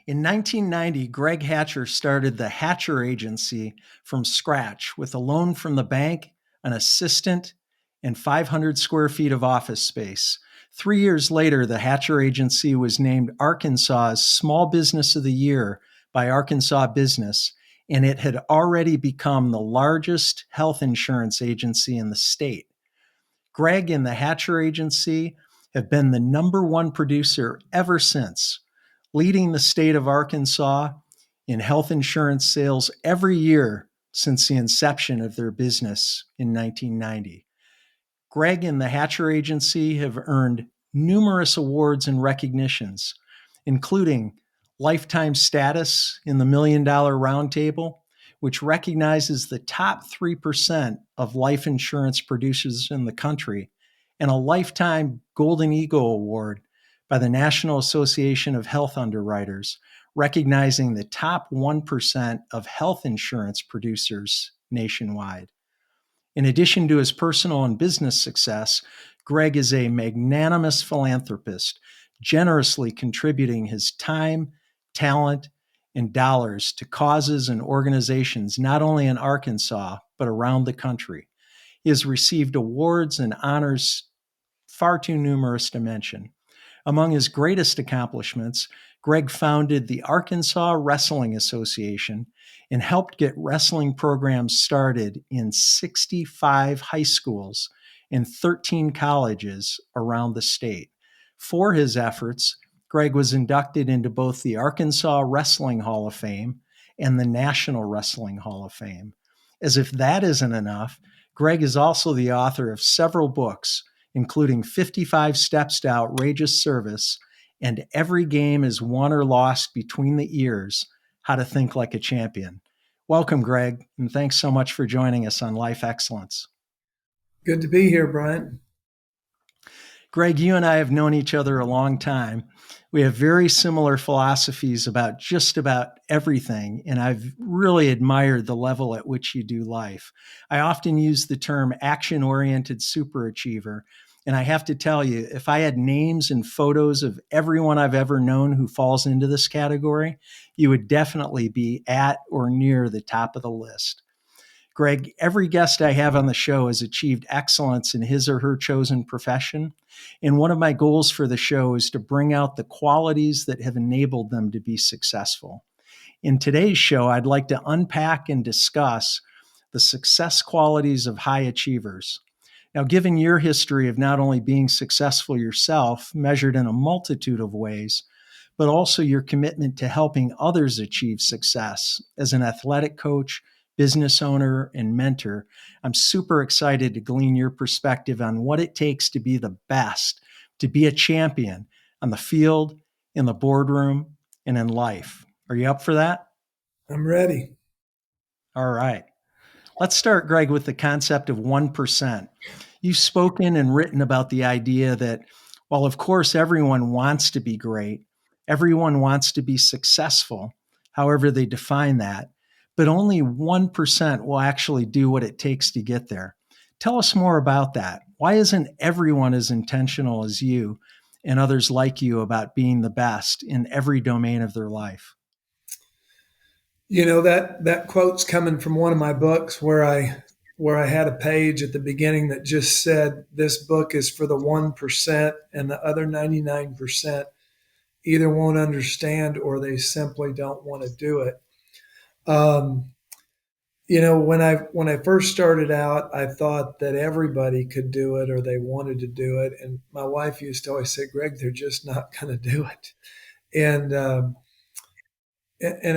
In 1990, Greg Hatcher started the Hatcher Agency from scratch with a loan from the bank, an assistant, and 500 square feet of office space. 3 years later, the Hatcher Agency was named Arkansas's Small Business of the Year by Arkansas Business, and it had already become the largest health insurance agency in the state. Greg and the Hatcher Agency have been the number one producer ever since, leading the state of Arkansas in health insurance sales every year since the inception of their business in 1990. Greg and the Hatcher Agency have earned numerous awards and recognitions, including lifetime status in the $1 Million Roundtable, which recognizes the top 3% of life insurance producers in the country, and a lifetime Golden Eagle Award by the National Association of Health Underwriters, recognizing the top 1% of health insurance producers nationwide. In addition to his personal and business success, Greg is a magnanimous philanthropist, generously contributing his time, talent, and dollars to causes and organizations not only in Arkansas, but around the country. He has received awards and honors far too numerous to mention. Among his greatest accomplishments, Greg founded the Arkansas Wrestling Association and helped get wrestling programs started in 65 high schools and 13 colleges around the state. For his efforts, Greg was inducted into both the Arkansas Wrestling Hall of Fame and the National Wrestling Hall of Fame. As if that isn't enough, Greg is also the author of several books, including 55 Steps to Outrageous Service and Every Game is Won or Lost Between the Ears, How to Think Like a Champion. Welcome, Greg, and thanks so much for joining us on Life Excellence. Good to be here, Brian. Greg, you and I have known each other a long time. We have very similar philosophies about just about everything, and I've really admired the level at which you do life. I often use the term action-oriented superachiever, and I have to tell you, if I had names and photos of everyone I've ever known who falls into this category, you would definitely be at or near the top of the list. Greg, every guest I have on the show has achieved excellence in his or her chosen profession. And one of my goals for the show is to bring out the qualities that have enabled them to be successful. In today's show, I'd like to unpack and discuss the success qualities of high achievers. Now, given your history of not only being successful yourself, measured in a multitude of ways, but also your commitment to helping others achieve success as an athletic coach, business owner, and mentor, I'm super excited to glean your perspective on what it takes to be the best, to be a champion on the field, in the boardroom, and in life. Are you up for that? I'm ready. All right. Let's start, Greg, with the concept of 1%. You've spoken and written about the idea that, while of course everyone wants to be great, everyone wants to be successful, however they define that, but only 1% will actually do what it takes to get there. Tell us more about that. Why isn't everyone as intentional as you and others like you about being the best in every domain of their life? You know, that quote's coming from one of my books where I had a page at the beginning that just said, this book is for the 1% and the other 99% either won't understand or they simply don't want to do it. You know, when I first started out, I thought that everybody could do it or they wanted to do it. And my wife used to always say, Greg, they're just not going to do it. And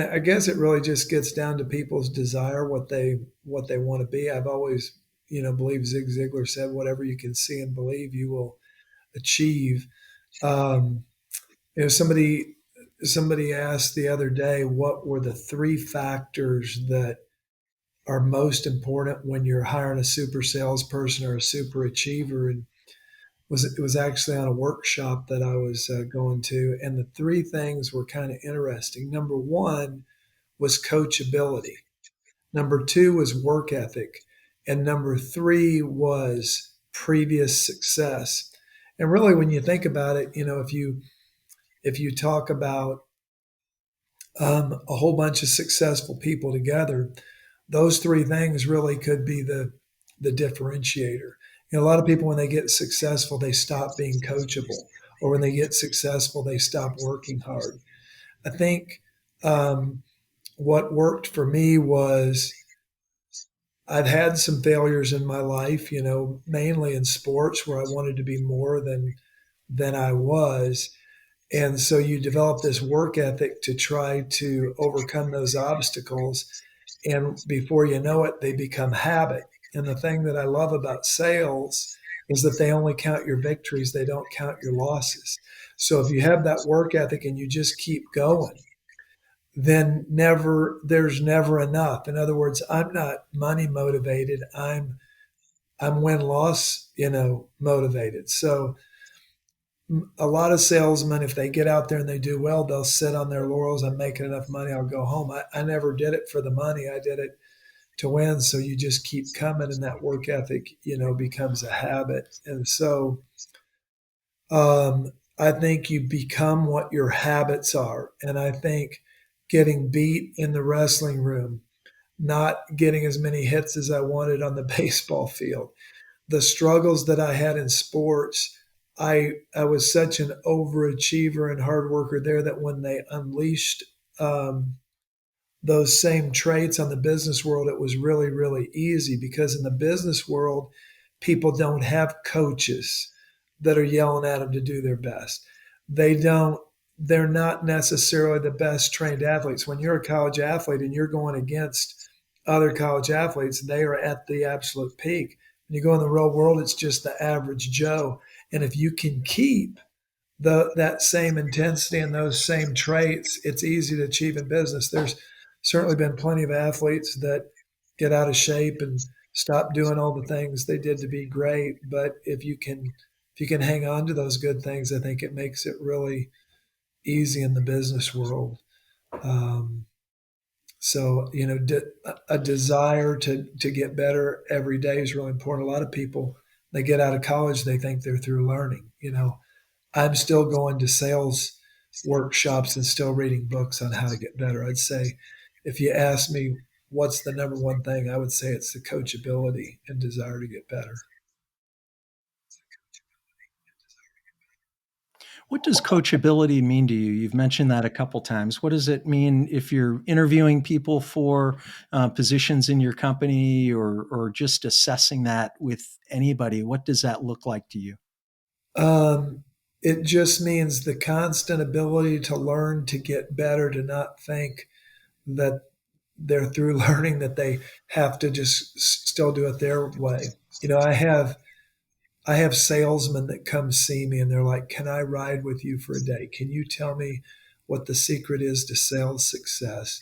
I guess it really just gets down to people's desire, what they want to be. I've always, believe Zig Ziglar said, whatever you can see and believe, you will achieve. Somebody asked the other day, what were the three factors that are most important when you're hiring a super salesperson or a super achiever? And it was actually on a workshop that I was going to, and the three things were kind of interesting. Number one was coachability. Number two was work ethic. And number three was previous success. And really, when you think about it, if you talk about a whole bunch of successful people together, those three things really could be the differentiator. You know, a lot of people when they get successful, they stop being coachable, or when they get successful, they stop working hard. I think um, what worked for me was I've had some failures in my life, you know, mainly in sports where I wanted to be more than I was. And so you develop this work ethic to try to overcome those obstacles. And before you know it, they become habit. And the thing that I love about sales is that they only count your victories, they don't count your losses. So if you have that work ethic and you just keep going, then there's never enough. In other words, I'm not money motivated. I'm win loss, you know, motivated. So a lot of salesmen, if they get out there and they do well, they'll sit on their laurels. I'm making enough money, I'll go home. I never did it for the money. I did it to win. So you just keep coming, and that work ethic, you know, becomes a habit. And so I think you become what your habits are. And I think getting beat in the wrestling room, not getting as many hits as I wanted on the baseball field, the struggles that I had in sports, I was such an overachiever and hard worker there that when they unleashed um, those same traits on the business world, it was really, really easy because in the business world, people don't have coaches that are yelling at them to do their best. They don't, they're not necessarily the best trained athletes. When you're a college athlete and you're going against other college athletes, they are at the absolute peak. When you go in the real world, it's just the average Joe. And if you can keep that same intensity and those same traits, it's easy to achieve in business. There's certainly been plenty of athletes that get out of shape and stop doing all the things they did to be great. But if you can hang on to those good things, I think it makes it really easy in the business world. Um, so you know, a desire to get better every day is really important. A lot of people they get out of college, they think they're through learning. You know, I'm still going to sales workshops and still reading books on how to get better. I'd say if you ask me what's the number one thing, I would say it's the coachability and desire to get better. What does coachability mean to you? You've mentioned that a couple times. What does it mean if you're interviewing people for positions in your company, or just assessing that with anybody? What does that look like to you? Um, it just means the constant ability to learn, to get better, to not think that they're through learning, that they have to just still do it their way. You know, I have salesmen that come see me and they're like, "Can I ride with you for a day? Can you tell me what the secret is to sales success?"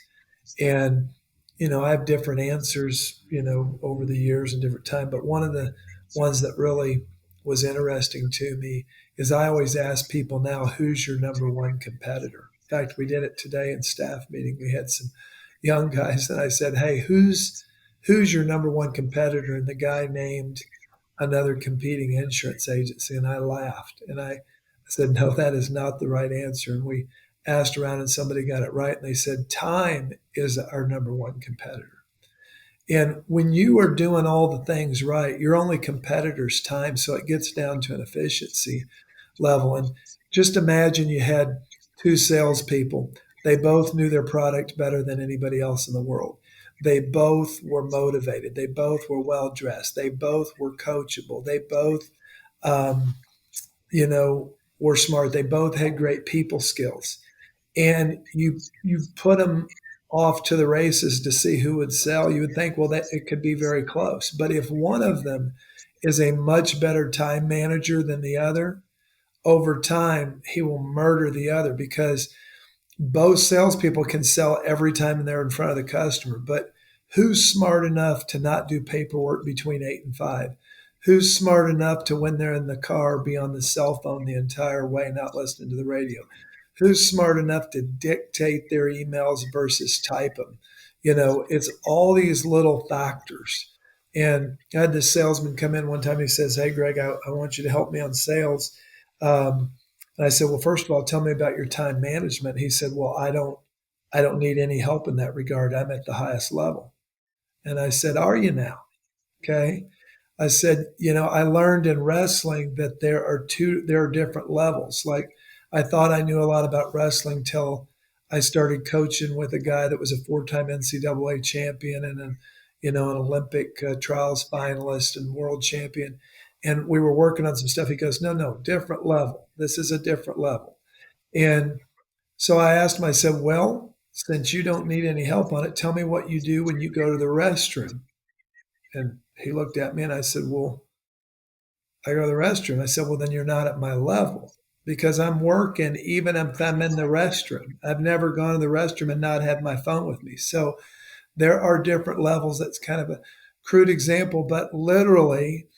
And, you know, I have different answers, you know, over the years and different time. But one of the ones that really was interesting to me is I always ask people now, who's your number one competitor? In fact, we did it today in staff meeting. We had some young guys and I said, "Hey, who's your number one competitor?" And the guy named another competing insurance agency. And I laughed and I said, "No, that is not the right answer." And we asked around and somebody got it right. And they said, "Time is our number one competitor." And when you are doing all the things right, your only competitor's time. So it gets down to an efficiency level. And just imagine you had two salespeople. They both knew their product better than anybody else in the world. They both were motivated. They both were well dressed. They both were coachable. They both, um, you know, were smart. They both had great people skills. And you put them off to the races to see who would sell. You would think, well, that it could be very close. But if one of them is a much better time manager than the other, over time, he will murder the other because both salespeople can sell every time they're in front of the customer. But who's smart enough to not do paperwork between 8 and 5? Who's smart enough to, when they're in the car, be on the cell phone the entire way, not listening to the radio? Who's smart enough to dictate their emails versus type them? You know, it's all these little factors. And I had this salesman come in one time. He says, "Hey, Greg, I want you to help me on sales." And I said, "Well, first of all, tell me about your time management." He said, "Well, I don't. I don't need any help in that regard. I'm at the highest level. And I said, are you now? Okay. I said, I learned in wrestling that there are different levels. Like I thought I knew a lot about wrestling till I started coaching with a guy that was a four-time NCAA champion and an Olympic trials finalist and world champion. And we were working on some stuff. He goes, no, no, different level. This is a different level. And so I asked him, I said, well, since you don't need any help on it, tell me what you do when you go to the restroom. And he looked at me and I said, well, I go to the restroom. I said, well, then you're not at my level because I'm working even if I'm in the restroom. I've never gone to the restroom and not had my phone with me. So there are different levels. That's kind of a crude example, but literally,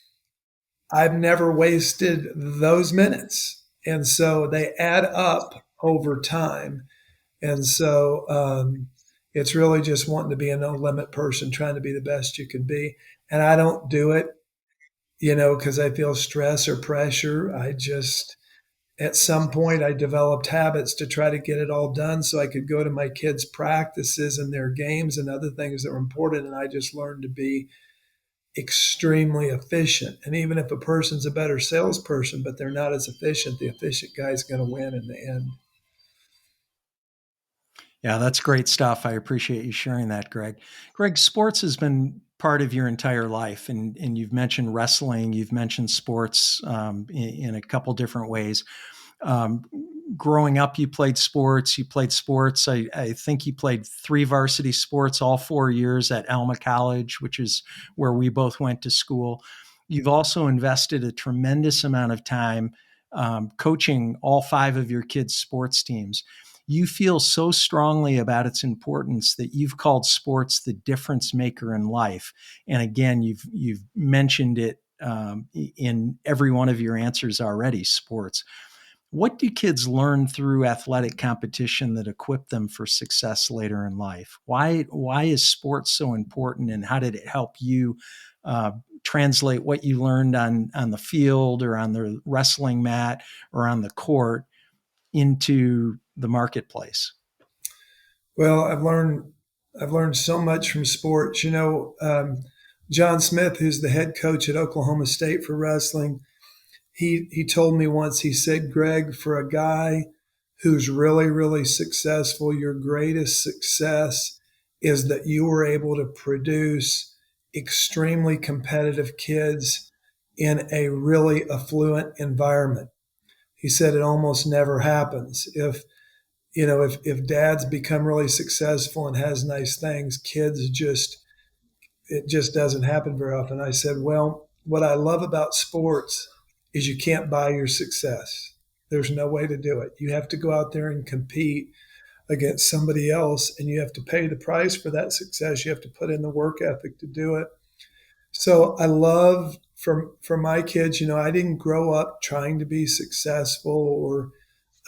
I've never wasted those minutes. And so they add up over time. And so it's really just wanting to be a no limit person, trying to be the best you can be. And I don't do it because I feel stress or pressure. At some point, I developed habits to try to get it all done so I could go to my kids' practices and their games and other things that were important. And I just learned to be extremely efficient. And even if a person's a better salesperson, but they're not as efficient, the efficient guy's going to win in the end. Yeah, that's great stuff. I appreciate you sharing that, Greg. Greg, sports has been part of your entire life, and you've mentioned wrestling, you've mentioned sports in a couple different ways. Um, Growing up, you played sports. I think you played 3 varsity sports all 4 years at Alma College, which is where we both went to school. You've also invested a tremendous amount of time coaching all 5 of your kids' sports teams. You feel so strongly about its importance that you've called sports the difference maker in life. And again, you've mentioned it in every one of your answers already. Sports. What do kids learn through athletic competition that equip them for success later in life? Why is sports so important, and how did it help you translate what you learned on the field or on the wrestling mat or on the court into the marketplace? Well, I've learned so much from sports. John Smith, who's the head coach at Oklahoma State for wrestling, he told me once. He said, Greg, for a guy who's really, really successful, your greatest success is that you were able to produce extremely competitive kids in a really affluent environment. He said it almost never happens. If dads become really successful and has nice things, kids it just doesn't happen very often. I said, well, what I love about sports is you can't buy your success. There's no way to do it. You have to go out there and compete against somebody else, and you have to pay the price for that success. You have to put in the work ethic to do it. So I love for my kids, I didn't grow up trying to be successful or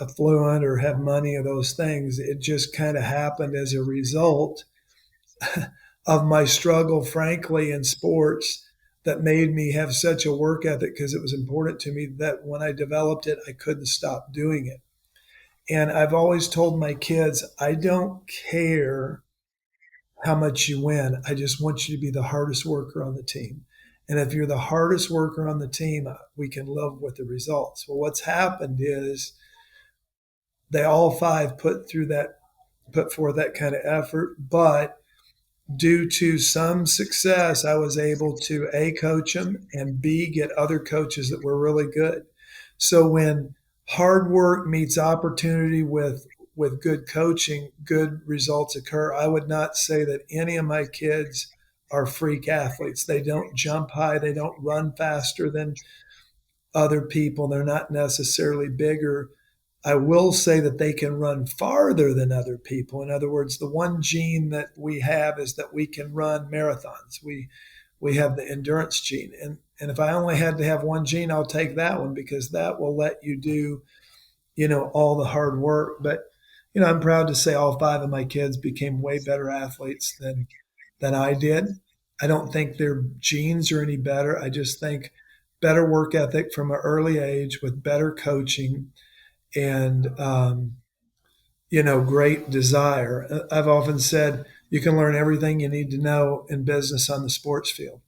affluent or have money or those things. It just kind of happened as a result of my struggle, frankly, in sports that made me have such a work ethic because it was important to me that when I developed it, I couldn't stop doing it. And I've always told my kids, I don't care how much you win. I just want you to be the hardest worker on the team. And if you're the hardest worker on the team, we can live with the results. Well, what's happened is they all 5 put forth that kind of effort, but due to some success, I was able to A, coach them, and B, get other coaches that were really good. So when hard work meets opportunity with good coaching, good results occur. I would not say that any of my kids are freak athletes. They don't jump high. They don't run faster than other people. They're not necessarily bigger. I will say that they can run farther than other people. In other words, the one gene that we have is that we can run marathons. We have the endurance gene. And if I only had to have one gene, I'll take that one because that will let you do, all the hard work. But, I'm proud to say all 5 of my kids became way better athletes than I did. I don't think their genes are any better. I just think better work ethic from an early age with better coaching and great desire. I've often said you can learn everything you need to know in business on the sports field.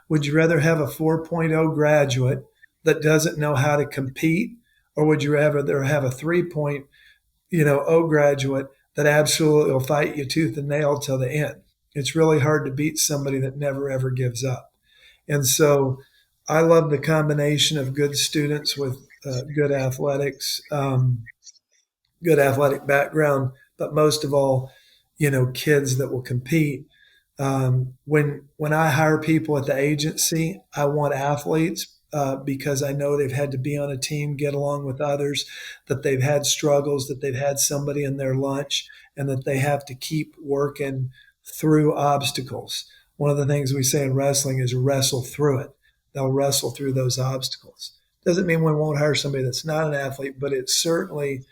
Would you rather have a 4.0 graduate that doesn't know how to compete, or would you rather have a 3.0 graduate that absolutely will fight you tooth and nail till the end? It's really hard to beat somebody that never ever gives up. And so I love the combination of good students with good athletics. Good athletic background, but most of all, kids that will compete. When I hire people at the agency, I want athletes because I know they've had to be on a team, get along with others, that they've had struggles, that they've had somebody in their lunch, and that they have to keep working through obstacles. One of the things we say in wrestling is wrestle through it. They'll wrestle through those obstacles. Doesn't mean we won't hire somebody that's not an athlete, but it certainly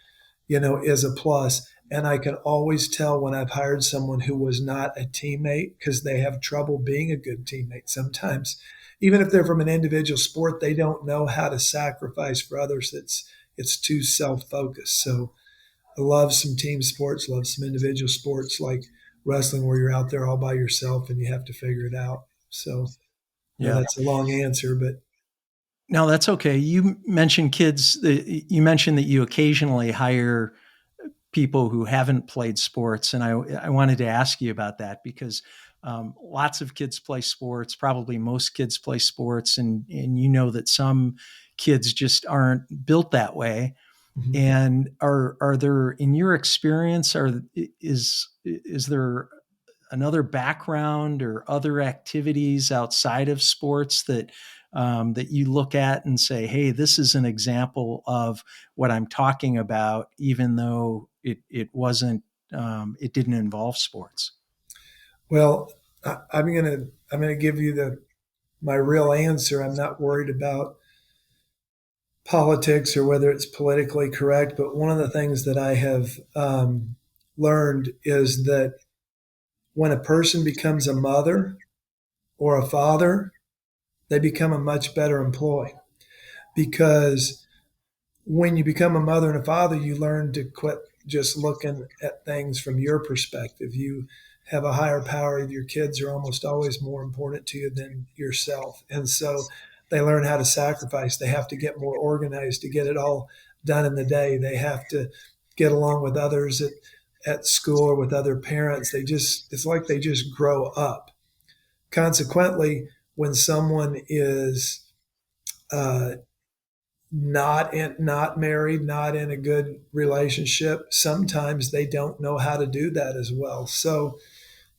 is a plus. And I can always tell when I've hired someone who was not a teammate because they have trouble being a good teammate sometimes. Even if they're from an individual sport, they don't know how to sacrifice for others. It's too self-focused. So I love some team sports, love some individual sports like wrestling where you're out there all by yourself and you have to figure it out. So Yeah. that's a long answer, but No, that's okay. You mentioned kids. You mentioned that you occasionally hire people who haven't played sports, and I wanted to ask you about that because lots of kids play sports. Probably most kids play sports, and you know that some kids just aren't built that way. mhm. And are there, in your experience, is there another background or other activities outside of sports that you look at and say, "Hey, this is an example of what I'm talking about," even though it didn't involve sports? Well, I'm gonna give you my real answer. I'm not worried about politics or whether it's politically correct, but one of the things that I have learned is that when a person becomes a mother or a father, they become a much better employee because when you become a mother and a father, you learn to quit just looking at things from your perspective. You have a higher power. Your kids are almost always more important to you than yourself. And so they learn how to sacrifice. They have to get more organized to get it all done in the day. They have to get along with others at school or with other parents. It's like they just grow up. Consequently, when someone is uh, not married, not in a good relationship, sometimes they don't know how to do that as well. So,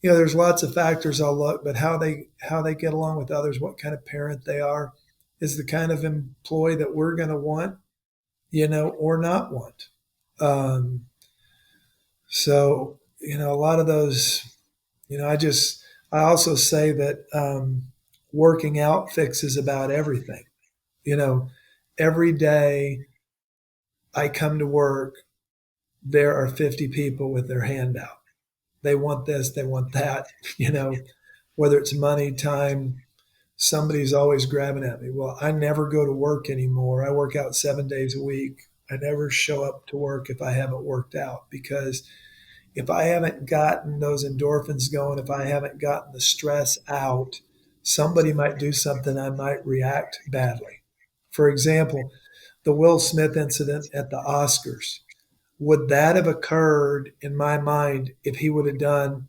there's lots of factors I'll look, but how they get along with others, what kind of parent they are, is the kind of employee that we're going to want, or not want. Um, so, a lot of those, I also say that working out fixes about everything. You know, every day I come to work, there are 50 people with their hand out. They want this, they want that, whether it's money, time, somebody's always grabbing at me. Well, I never go to work anymore. I work out 7 days a week. I never show up to work if I haven't worked out because if I haven't gotten those endorphins going, if I haven't gotten the stress out, somebody might do something, I might react badly. For example, the Will Smith incident at the Oscars. Would that have occurred in my mind if he would have done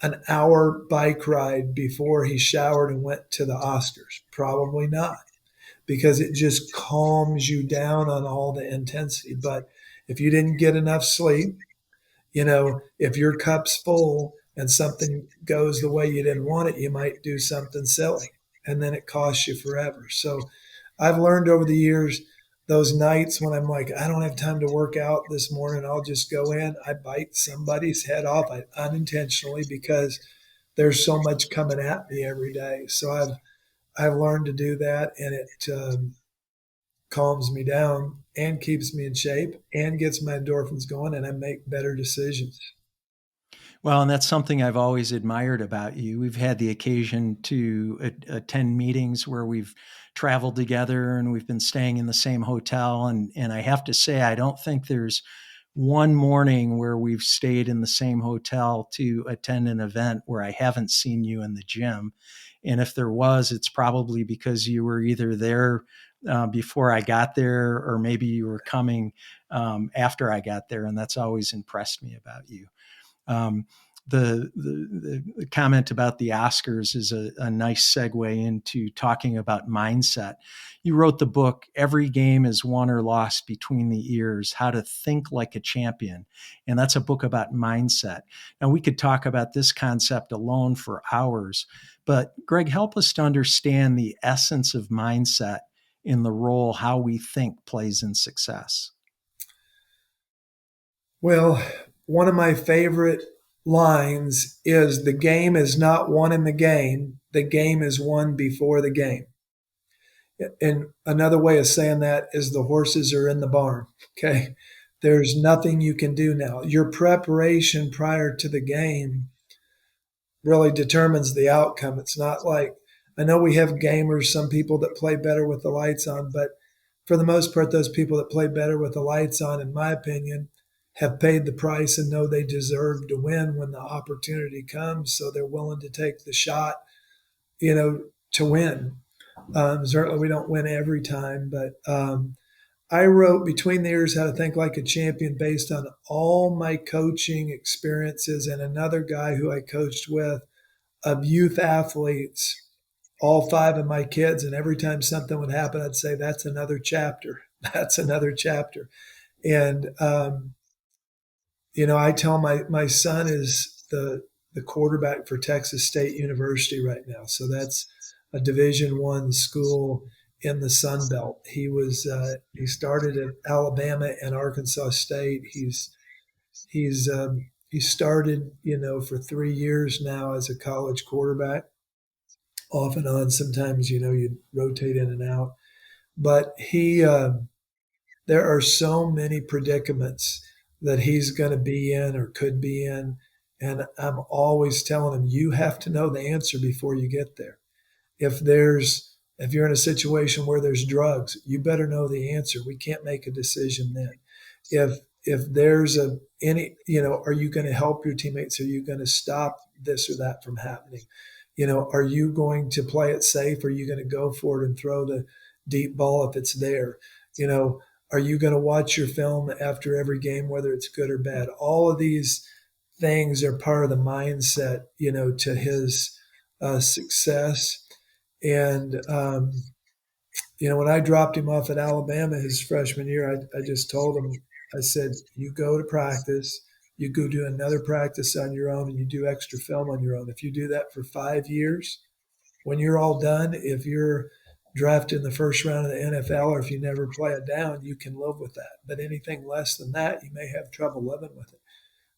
an hour bike ride before he showered and went to the Oscars? Probably not, because it just calms you down on all the intensity. But if you didn't get enough sleep, if your cup's full and something goes the way you didn't want it, you might do something silly and then it costs you forever. So I've learned over the years those nights when I'm like, I don't have time to work out this morning, I'll just go in. I bite somebody's head off unintentionally because there's so much coming at me every day. So I've learned to do that, and it calms me down and keeps me in shape and gets my endorphins going, and I make better decisions. Well, and that's something I've always admired about you. We've had the occasion to attend meetings where we've traveled together and we've been staying in the same hotel. And I have to say, I don't think there's one morning where we've stayed in the same hotel to attend an event where I haven't seen you in the gym. And if there was, it's probably because you were either there before I got there, or maybe you were coming after I got there. And that's always impressed me about you. Um, the comment about the Oscars is a nice segue into talking about mindset. You wrote the book, Every Game is Won or Lost Between the Ears, How to Think Like a Champion. And that's a book about mindset. Now, we could talk about this concept alone for hours, but Greg, help us to understand the essence of mindset in the role how we think plays in success. Well, one of my favorite lines is the game is not won in the game is won before the game. And another way of saying that is the horses are in the barn. Okay. There's nothing you can do now. Your preparation prior to the game really determines the outcome. It's not like, I know we have gamers, some people that play better with the lights on, but for the most part, those people that play better with the lights on, in my opinion, have paid the price and know they deserve to win when the opportunity comes. So they're willing to take the shot, to win. Certainly, we don't win every time, but I wrote Between the Ears How to Think Like a Champion based on all my coaching experiences and another guy who I coached with of youth athletes, all five of my kids. And every time something would happen, I'd say, that's another chapter. That's another chapter. And, I tell my son is the quarterback for Texas State University right now. So that's a Division I school in the Sun Belt. He started at Alabama and Arkansas State. He started for 3 years now as a college quarterback, off and on. Sometimes you rotate in and out, but there are so many predicaments that he's going to be in or could be in, and I'm always telling him, you have to know the answer before you get there. If you're in a situation where there's drugs, you better know the answer. We can't make a decision then. If there's are you going to help your teammates? Are you going to stop this or that from happening? Are you going to play it safe? Are you going to go for it and throw the deep ball if it's there? Are you going to watch your film after every game, whether it's good or bad? All of these things are part of the mindset, to his success. And, when I dropped him off at Alabama his freshman year, I just told him, I said, you go to practice, you go do another practice on your own, and you do extra film on your own. If you do that for 5 years, when you're all done, if you're drafted in the first round of the NFL, or if you never play it down, you can live with that. But anything less than that, you may have trouble living with it.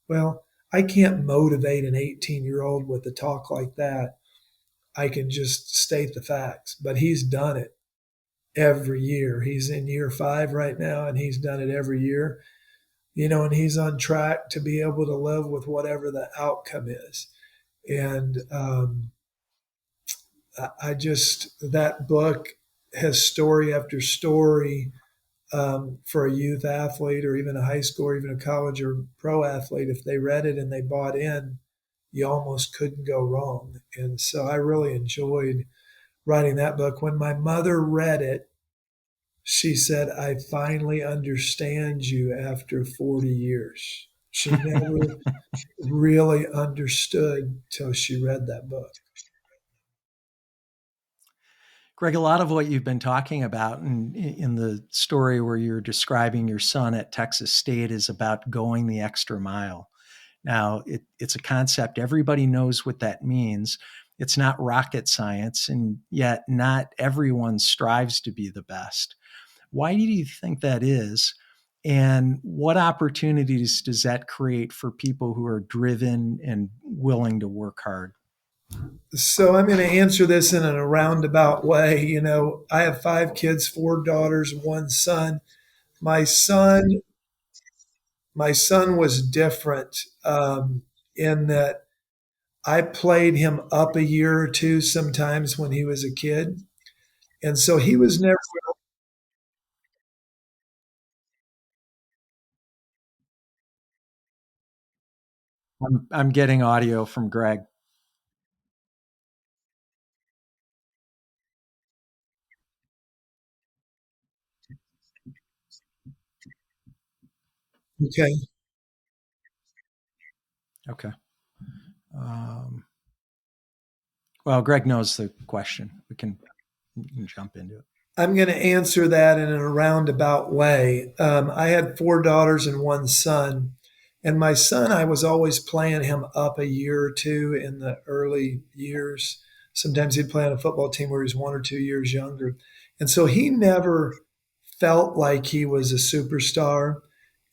Well, I can't motivate an 18-year-old with a talk like that. I can just state the facts. But he's done it every year. He's in year 5 right now, and he's done it every year. And he's on track to be able to live with whatever the outcome is. And that book has story after story, for a youth athlete or even a high school or even a college or pro athlete. If they read it and they bought in, you almost couldn't go wrong. And so I really enjoyed writing that book. When my mother read it, she said, I finally understand you after 40 years. She never really understood till she read that book. Greg, a lot of what you've been talking about in the story where you're describing your son at Texas State is about going the extra mile. Now, it's a concept. Everybody knows what that means. It's not rocket science, and yet not everyone strives to be the best. Why do you think that is? And what opportunities does that create for people who are driven and willing to work hard? So I'm going to answer this in a roundabout way. I have 5 kids, 4 daughters, 1 son. My son, my son was different, in that I played him up a year or two sometimes when he was a kid, and so he was never. I'm getting audio from Greg. Okay. Okay. Well, Greg knows the question. We can jump into it. I'm going to answer that in a roundabout way. I had four daughters and one son. And my son, I was always playing him up a year or two in the early years. Sometimes he'd play on a football team where he was 1 or 2 years younger. And so he never felt like he was a superstar,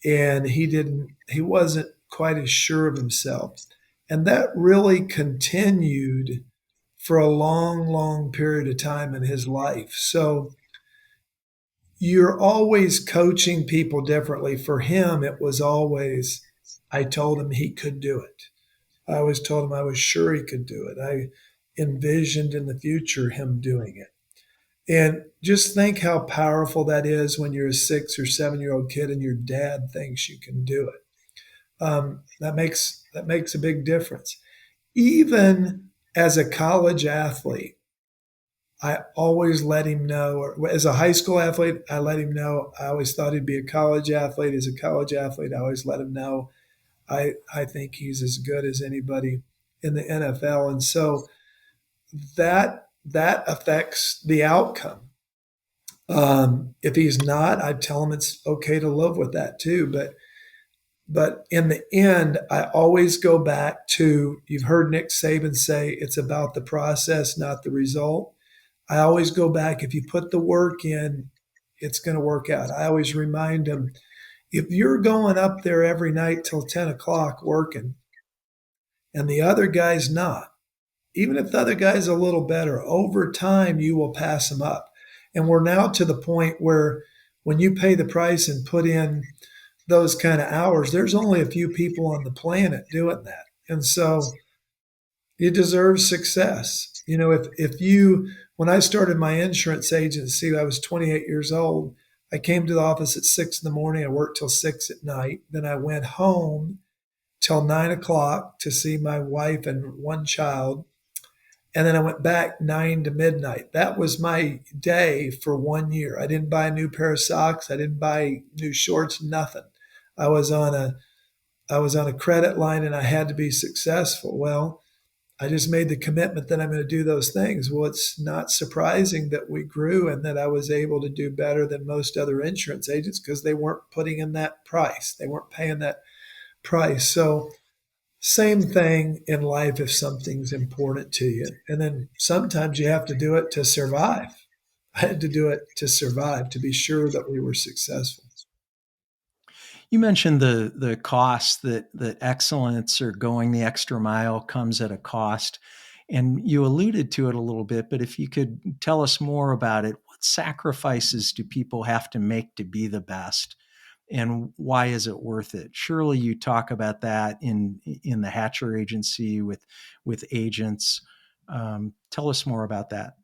and he wasn't quite as sure of himself. And that really continued for a long, long period of time in his life. So you're always coaching people differently. For him, it was always, I told him he could do it. I always told him I was sure he could do it. I envisioned in the future him doing it. And just think how powerful that is when you're a 6 or 7 year old kid and your dad thinks you can do it. That makes a big difference. Even as a college athlete, I always let him know, or as a high school athlete, I let him know. I always thought he'd be a college athlete. As a college athlete, I always let him know I think he's as good as anybody in the NFL. And so that affects the outcome. If he's not, I'd tell him it's okay to live with that too. But in the end, I always go back to, you've heard Nick Saban say it's about the process, not the result. I always go back, if you put the work in, it's going to work out. I always remind them, if you're going up there every night till 10 o'clock working and the other guy's not, even if the other guy's a little better, over time you will pass him up. And we're now to the point where when you pay the price and put in those kind of hours, there's only a few people on the planet doing that. And so you deserve success. When I started my insurance agency, I was 28 years old. I came to the office at 6 in the morning. I worked till 6 at night. Then I went home till 9 o'clock to see my wife and one child. And then I went back 9 to midnight. That was my day for 1 year. I didn't buy a new pair of socks. I didn't buy new shorts, nothing. I was on a I was on a credit line and I had to be successful. Well, I just made the commitment that I'm going to do those things. Well, it's not surprising that we grew and that I was able to do better than most other insurance agents because they weren't putting in that price. They weren't paying that price. So, same thing in life if something's important to you. And then sometimes you have to do it to survive. I had to do it to survive, to be sure that we were successful. You mentioned the cost that excellence or going the extra mile comes at a cost, and you alluded to it a little bit. But if you could tell us more about it, what sacrifices do people have to make to be the best, and why is it worth it? Surely you talk about that in the Hatcher Agency with agents. Tell us more about that.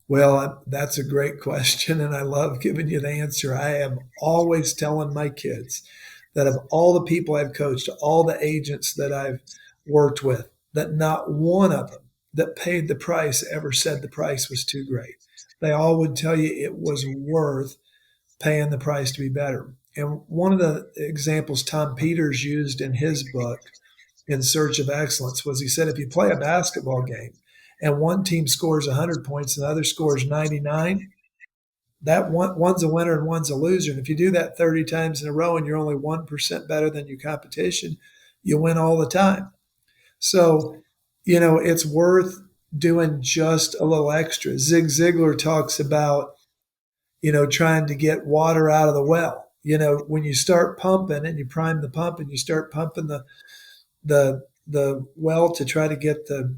Well, that's a great question, and I love giving you the answer. I am always telling my kids that of all the people I've coached, all the agents that I've worked with, that not one of them that paid the price ever said the price was too great. They all would tell you it was worth paying the price to be better. And one of the examples Tom Peters used in his book, In Search of Excellence, was he said, if you play a basketball game and one team scores 100 points and the other scores 99, one's a winner and one's a loser. And if you do that 30 times in a row and you're only 1% better than your competition, you win all the time. So, it's worth doing just a little extra. Zig Ziglar talks about, trying to get water out of the well. When you start pumping and you prime the pump and you start pumping the well to try to get the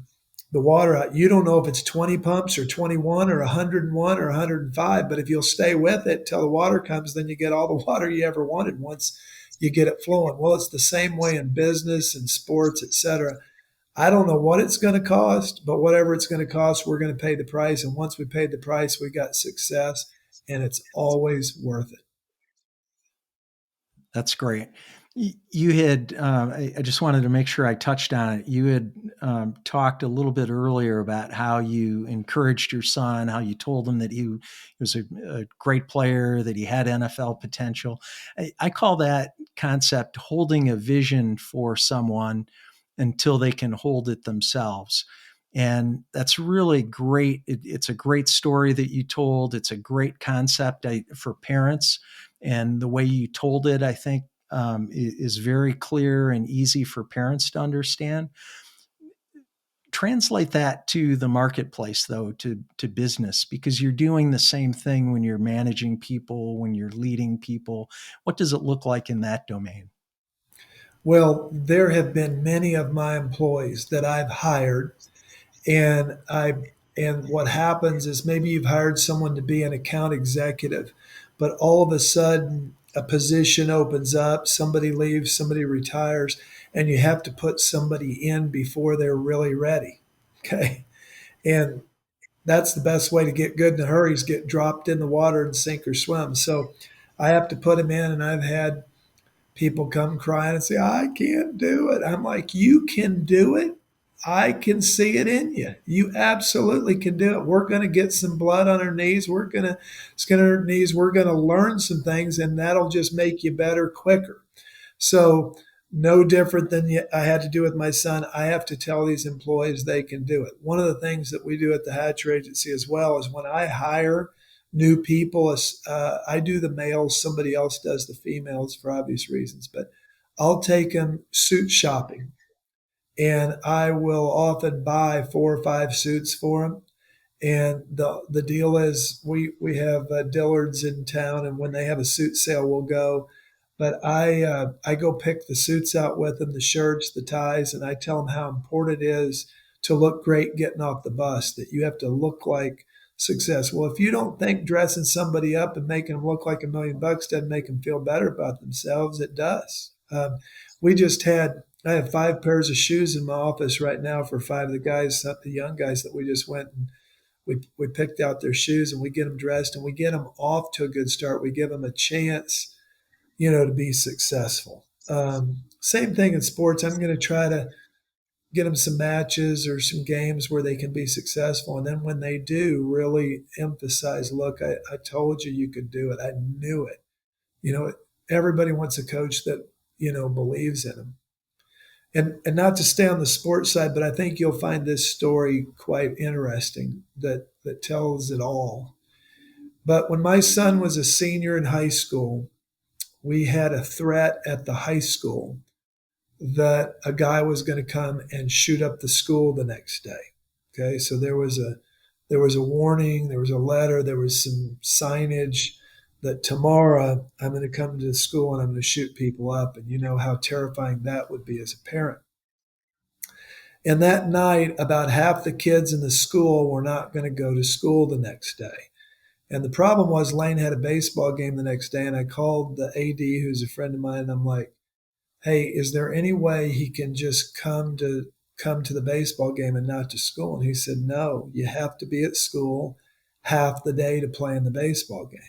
water out, you don't know if it's 20 pumps or 21 or 101 or 105, but if you'll stay with it till the water comes, then you get all the water you ever wanted once you get it flowing. Well, it's the same way in business and sports, etc. I don't know what it's going to cost, but whatever it's going to cost, we're going to pay the price. And once we paid the price, we got success, and it's always worth it. That's great. You had, I just wanted to make sure I touched on it. You had talked a little bit earlier about how you encouraged your son, how you told him that he was a great player, that he had NFL potential. I call that concept holding a vision for someone until they can hold it themselves. And that's really great. It's a great story that you told. It's a great concept for parents. And the way you told it, I think, is very clear and easy for parents to understand. Translate that to the marketplace, though, to business, because you're doing the same thing when you're managing people, when you're leading people. What does it look like in that domain? Well, there have been many of my employees that I've hired, and I and what happens is maybe you've hired someone to be an account executive, but all of a sudden a position opens up, somebody leaves, somebody retires, and you have to put somebody in before they're really ready. Okay. And that's the best way to get good in a hurry is get dropped in the water and sink or swim. So I have to put them in, and I've had people come crying and say, I can't do it. I'm like, you can do it. I can see it in you. You absolutely can do it. We're going to get some blood on our knees. We're going to skin our knees. We're going to learn some things, and that'll just make you better quicker. So, no different than I had to do with my son. I have to tell these employees they can do it. One of the things that we do at the Hatcher Agency as well is when I hire new people, I do the males, somebody else does the females for obvious reasons, but I'll take them suit shopping, and I will often buy 4 or 5 suits for them. And the deal is we have Dillard's in town, and when they have a suit sale, we'll go. But I go pick the suits out with them, the shirts, the ties, and I tell them how important it is to look great getting off the bus. That you have to look like success. Well, if you don't think dressing somebody up and making them look like $1 million doesn't make them feel better about themselves, it does. We just had I have 5 pairs of shoes in my office right now for 5 of the young guys that we just went and we picked out their shoes, and we get them dressed and we get them off to a good start. We give them a chance, to be successful. Same thing in sports. I'm going to try to get them some matches or some games where they can be successful. And then when they do, really emphasize, look, I told you you could do it. I knew it. You know, everybody wants a coach that, believes in them. And not to stay on the sports side, but I think you'll find this story quite interesting that tells it all. But when my son was a senior in high school, we had a threat at the high school that a guy was going to come and shoot up the school the next day. Okay, so there was a warning, there was a letter, there was some signage that tomorrow I'm going to come to the school and I'm going to shoot people up, and you know how terrifying that would be as a parent. And that night, about half the kids in the school were not going to go to school the next day. And the problem was Lane had a baseball game the next day, and I called the AD, who's a friend of mine, and I'm like, hey, is there any way he can just come to the baseball game and not to school? And he said, no, you have to be at school half the day to play in the baseball game.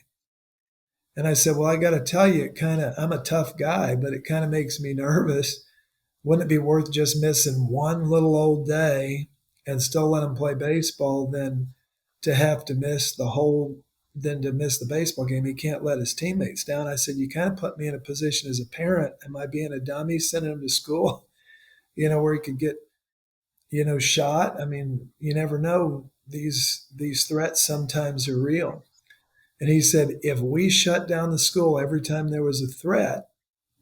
And I said, well, I got to tell you, I'm a tough guy, but it kind of makes me nervous. Wouldn't it be worth just missing one little old day and still let him play baseball than to have to miss the baseball game? He can't let his teammates down. I said, you kind of put me in a position as a parent. Am I being a dummy sending him to school, where he could get, shot? I mean, you never know. These threats sometimes are real. And he said, if we shut down the school every time there was a threat,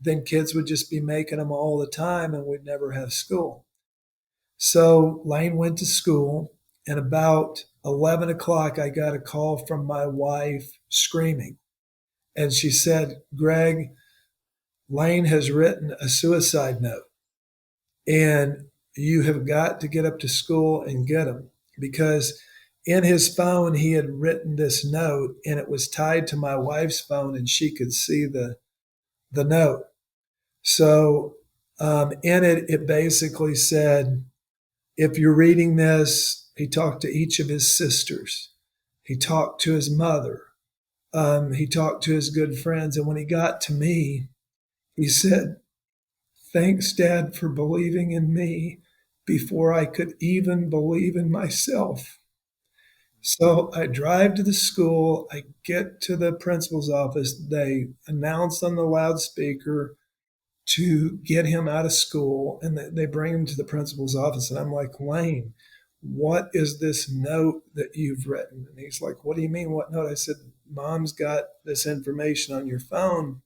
then kids would just be making them all the time and we'd never have school. So Lane went to school, and about 11 o'clock, I got a call from my wife screaming. And she said, Greg, Lane has written a suicide note, and you have got to get up to school and get him, because in his phone, he had written this note, and it was tied to my wife's phone, and she could see the note. So in it basically said, if you're reading this, he talked to each of his sisters. He talked to his mother. He talked to his good friends. And when he got to me, he said, Thanks, Dad, for believing in me before I could even believe in myself. So I drive to the school. I get to the principal's office. They announce on the loudspeaker to get him out of school, and they bring him to the principal's office. And I'm like, Wayne, what is this note that you've written? And he's like, what do you mean, what note? I said, Mom's got this information on your phone.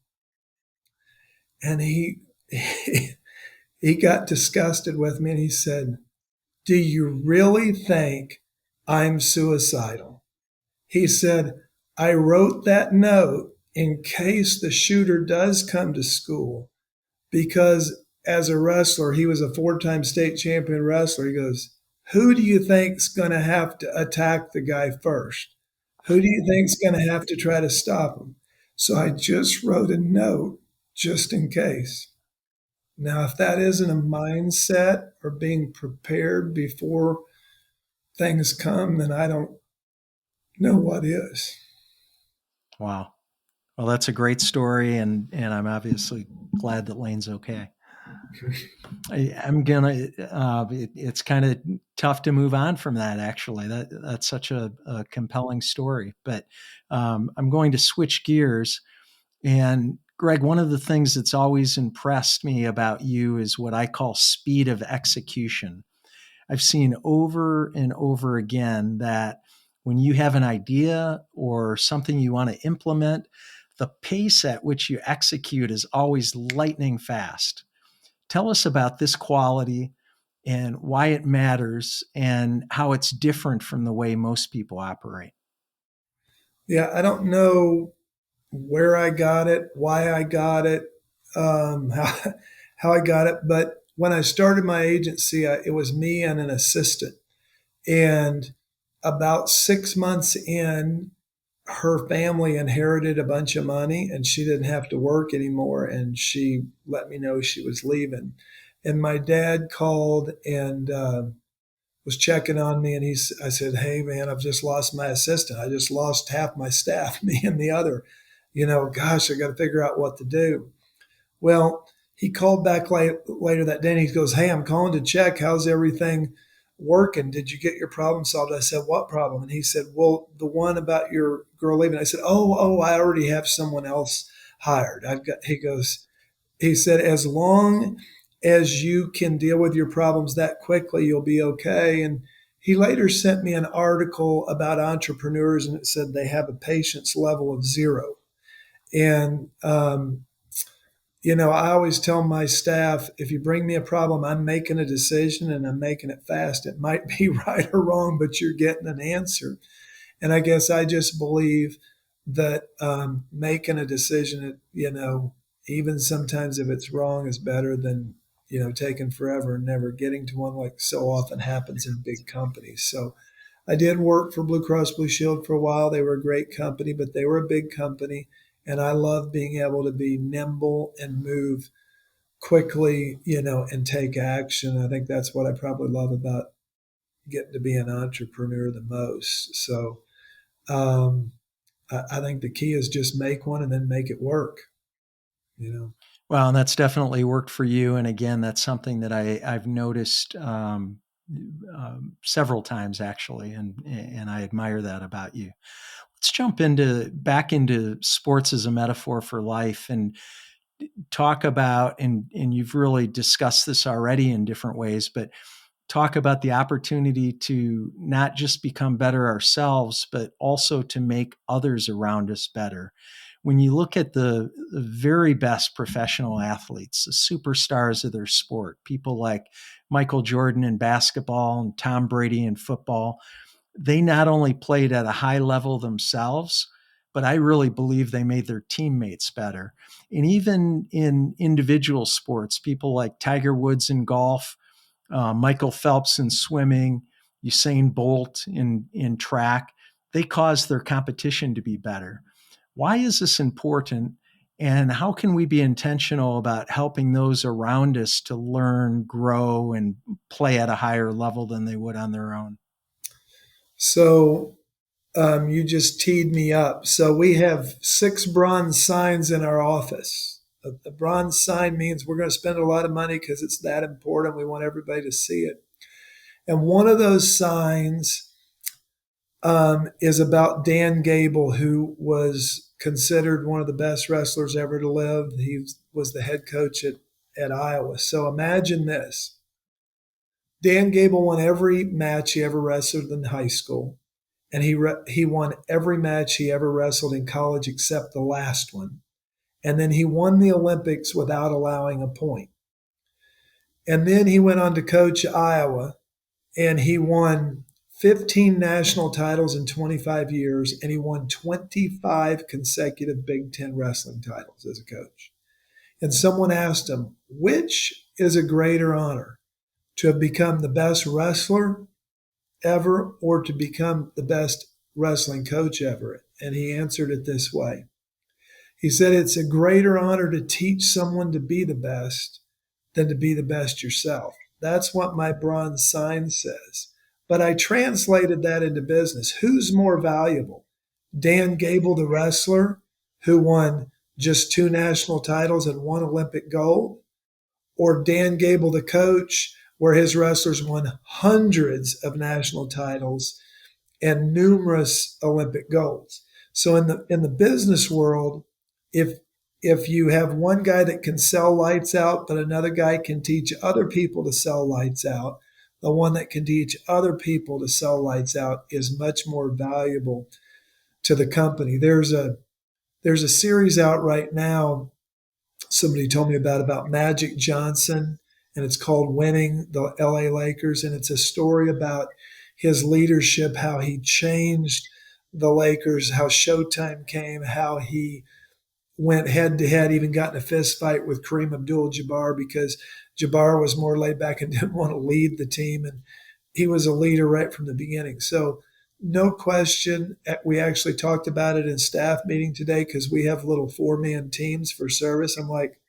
And he got disgusted with me, and he said, do you really think I'm suicidal? He said, I wrote that note in case the shooter does come to school, because as a wrestler, he was a 4-time state champion wrestler. He goes, who do you think's going to have to attack the guy first? Who do you think's going to have to try to stop him? So I just wrote a note just in case. Now, if that isn't a mindset or being prepared before things come, then I don't know what is. Wow. Well, that's a great story, and I'm obviously glad that Lane's okay. I'm gonna. It's kind of tough to move on from that. Actually, that's such a compelling story. But I'm going to switch gears. And Greg, one of the things that's always impressed me about you is what I call speed of execution. I've seen over and over again that when you have an idea or something you want to implement, the pace at which you execute is always lightning fast. Tell us about this quality and why it matters and how it's different from the way most people operate. Yeah, I don't know where I got it, why I got it, how I got it. But when I started my agency, it was me and an assistant. And about 6 months in, her family inherited a bunch of money and she didn't have to work anymore. And she let me know she was leaving. And my dad called and was checking on me. And I said, hey, man, I've just lost my assistant. I just lost half my staff, me and the other. Gosh, I got to figure out what to do. Well, he called back later that day and he goes, hey, I'm calling to check. How's everything working? Did you get your problem solved? I said, what problem? And he said, well, the one about your girl leaving. I said, oh, I already have someone else hired. He said, as long as you can deal with your problems that quickly, you'll be okay. And he later sent me an article about entrepreneurs, and it said they have a patience level of 0. And I always tell my staff, if you bring me a problem, I'm making a decision and I'm making it fast. It might be right or wrong, but you're getting an answer. And I guess I just believe that making a decision, even sometimes if it's wrong, is better than, taking forever and never getting to one, like so often happens in big companies. So I did work for Blue Cross Blue Shield for a while. They were a great company, but they were a big company. And I love being able to be nimble and move quickly, and take action. I think that's what I probably love about getting to be an entrepreneur the most. So I think the key is just make one and then make it work. Well, and that's definitely worked for you. And again, that's something that I've noticed several times actually, and I admire that about you. Let's jump back into sports as a metaphor for life and talk about, and you've really discussed this already in different ways, but talk about the opportunity to not just become better ourselves, but also to make others around us better. When you look at the very best professional athletes, the superstars of their sport, people like Michael Jordan in basketball and Tom Brady in football, they not only played at a high level themselves, but I really believe they made their teammates better. And even in individual sports, people like Tiger Woods in golf, Michael Phelps in swimming, Usain Bolt in track, they cause their competition to be better. Why is this important? And how can we be intentional about helping those around us to learn, grow, and play at a higher level than they would on their own? So you just teed me up. So we have 6 bronze signs in our office. A bronze sign means we're going to spend a lot of money because it's that important. We want everybody to see it. And one of those signs is about Dan Gable, who was considered one of the best wrestlers ever to live. He was the head coach at Iowa. So imagine this. Dan Gable won every match he ever wrestled in high school, and he won every match he ever wrestled in college except the last one. And then he won the Olympics without allowing a point. And then he went on to coach Iowa, and he won 15 national titles in 25 years, and he won 25 consecutive Big Ten wrestling titles as a coach. And someone asked him, which is a greater honor, to have become the best wrestler ever or to become the best wrestling coach ever? And he answered it this way. He said, it's a greater honor to teach someone to be the best than to be the best yourself. That's what my bronze sign says. But I translated that into business. Who's more valuable? Dan Gable, the wrestler, who won just 2 national titles and 1 Olympic gold? Or Dan Gable, the coach, where his wrestlers won hundreds of national titles and numerous Olympic golds? So in the business world, if you have one guy that can sell lights out, but another guy can teach other people to sell lights out, the one that can teach other people to sell lights out is much more valuable to the company. There's a series out right now, somebody told me about Magic Johnson, and it's called Winning the LA Lakers. And it's a story about his leadership, how he changed the Lakers, how Showtime came, how he went head to head, even got in a fist fight with Kareem Abdul-Jabbar because Jabbar was more laid back and didn't want to lead the team. And he was a leader right from the beginning. So no question, we actually talked about it in staff meeting today because we have little 4-man teams for service. I'm like,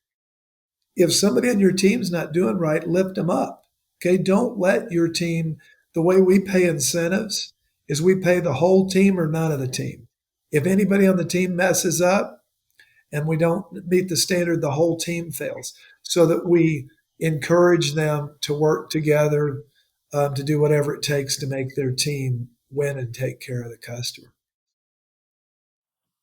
if somebody on your team's not doing right, lift them up. Okay. Don't let your team, the way we pay incentives is we pay the whole team or none of the team. If anybody on the team messes up and we don't meet the standard, the whole team fails, so that we encourage them to work together to do whatever it takes to make their team win and take care of the customer.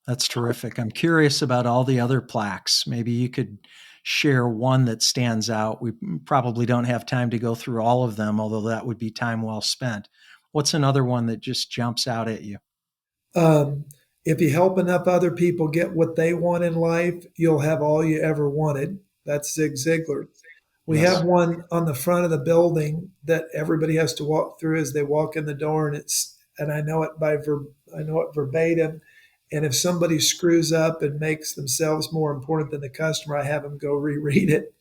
That's terrific. I'm curious about all the other plaques. Maybe you could share one that stands out. We probably don't have time to go through all of them, although that would be time well spent. What's another one that just jumps out at you? If you help enough other people get what they want in life, you'll have all you ever wanted. That's Zig Ziglar. We Yes. have one on the front of the building that everybody has to walk through as they walk in the door, and I know it verbatim. And if somebody screws up and makes themselves more important than the customer, I have them go reread it.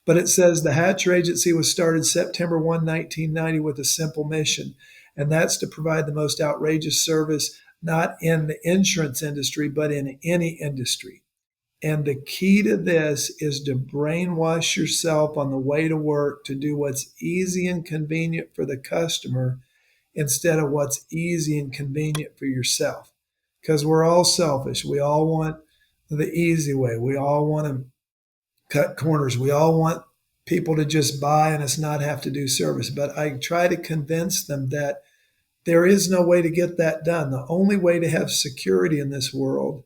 But it says the Hatcher Agency was started September 1, 1990 with a simple mission, and that's to provide the most outrageous service, not in the insurance industry, but in any industry. And the key to this is to brainwash yourself on the way to work to do what's easy and convenient for the customer instead of what's easy and convenient for yourself. Because we're all selfish. We all want the easy way. We all want to cut corners. We all want people to just buy and us not have to do service. But I try to convince them that there is no way to get that done. The only way to have security in this world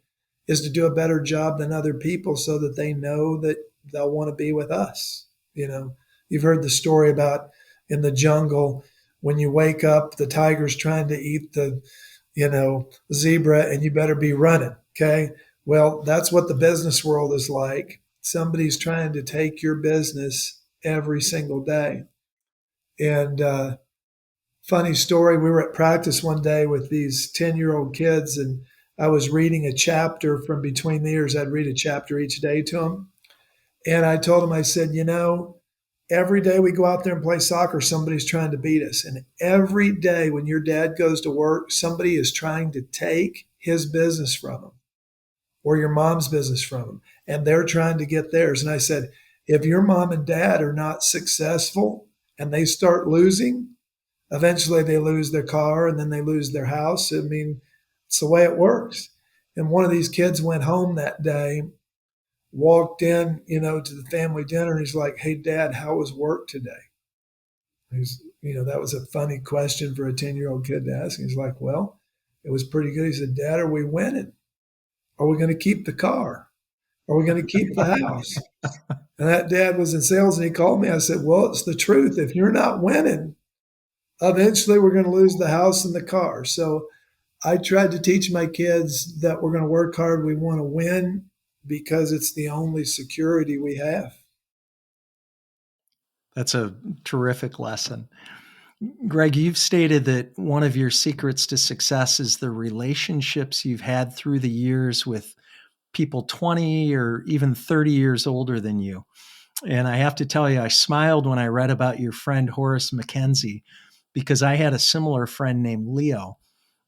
is to do a better job than other people so that they know that they'll want to be with us. You know, you've heard the story about in the jungle, when you wake up, the tiger's trying to eat the, zebra, and you better be running. Okay. Well, that's what the business world is like. Somebody's trying to take your business every single day. And, funny story, we were at practice one day with these 10-year-old kids, and I was reading a chapter from between the years. I'd read a chapter each day to them. And I told them, I said, every day we go out there and play soccer, somebody's trying to beat us. And every day when your dad goes to work, somebody is trying to take his business from him or your mom's business from him. And they're trying to get theirs. And I said, if your mom and dad are not successful and they start losing, eventually they lose their car and then they lose their house. I mean, it's the way it works. And one of these kids went home that day walked in, to the family dinner, and he's like, "Hey, Dad, how was work today?" That was a funny question for a 10-year-old kid to ask. He's like, "Well, it was pretty good." He said, "Dad, are we winning? Are we going to keep the car? Are we going to keep the house?" And that dad was in sales, and he called me. I said, "Well, it's the truth. If you're not winning, eventually we're going to lose the house and the car." So I tried to teach my kids that we're going to work hard. We want to win because it's the only security we have. That's a terrific lesson. Greg, you've stated that one of your secrets to success is the relationships you've had through the years with people 20 or even 30 years older than you. And I have to tell you, I smiled when I read about your friend Horace McKenzie because I had a similar friend named Leo.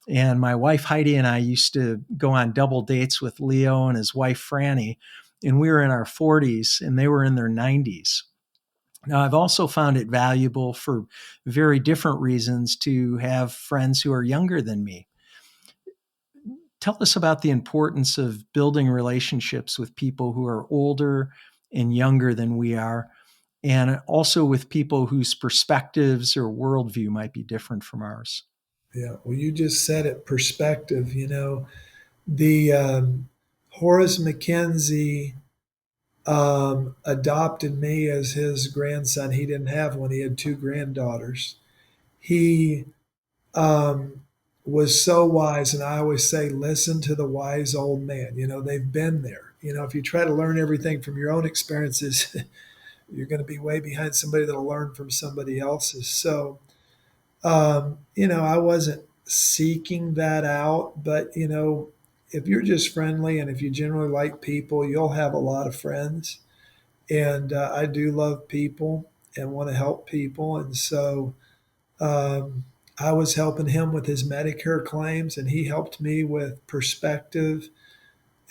And my wife Heidi and I used to go on double dates with Leo and his wife Franny. And we were in our 40s and they were in their 90s. Now, I've also found it valuable for very different reasons to have friends who are younger than me. Tell us about the importance of building relationships with people who are older and younger than we are, and also with people whose perspectives or worldview might be different from ours. Yeah. Well, you just said it, perspective. The Horace McKenzie adopted me as his grandson. He didn't have one. He had two granddaughters. He um, was so wise. And I always say, listen to the wise old man. They've been there. If you try to learn everything from your own experiences, you're going to be way behind somebody that'll learn from somebody else's. So, I wasn't seeking that out, but, if you're just friendly and if you generally like people, you'll have a lot of friends. And I do love people and want to help people. And so, I was helping him with his Medicare claims, and he helped me with perspective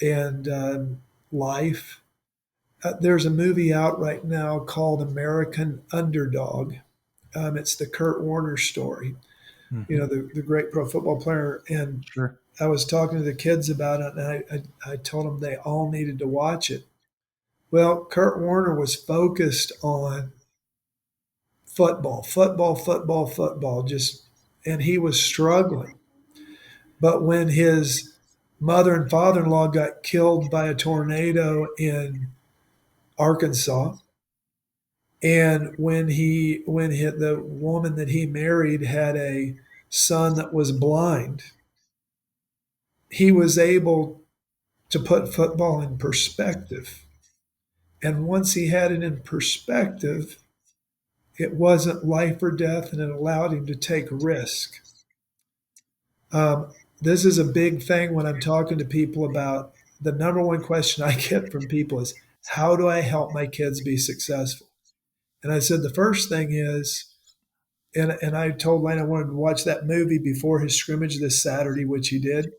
and life. There's a movie out right now called American Underdog. It's the Kurt Warner story, Mm-hmm. the great pro football player. And Sure. I was talking to the kids about it, and I told them they all needed to watch it. Well, Kurt Warner was focused on football, football, football, football, and he was struggling. But when his mother and father in law got killed by a tornado in Arkansas, and the woman that he married had a son that was blind, he was able to put football in perspective. And once he had it in perspective, it wasn't life or death, and it allowed him to take risk. This is a big thing when I'm talking to people about the number one question I get from people is, how do I help my kids be successful? And I said, the first thing is, and I told Lane I wanted to watch that movie before his scrimmage this Saturday, which he did.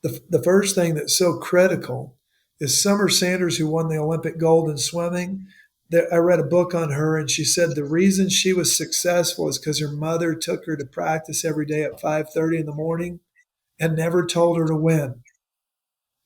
The first thing that's so critical is Summer Sanders, who won the Olympic gold in swimming. I read a book on her, and she said the reason she was successful is because her mother took her to practice every day at 5:30 in the morning and never told her to win.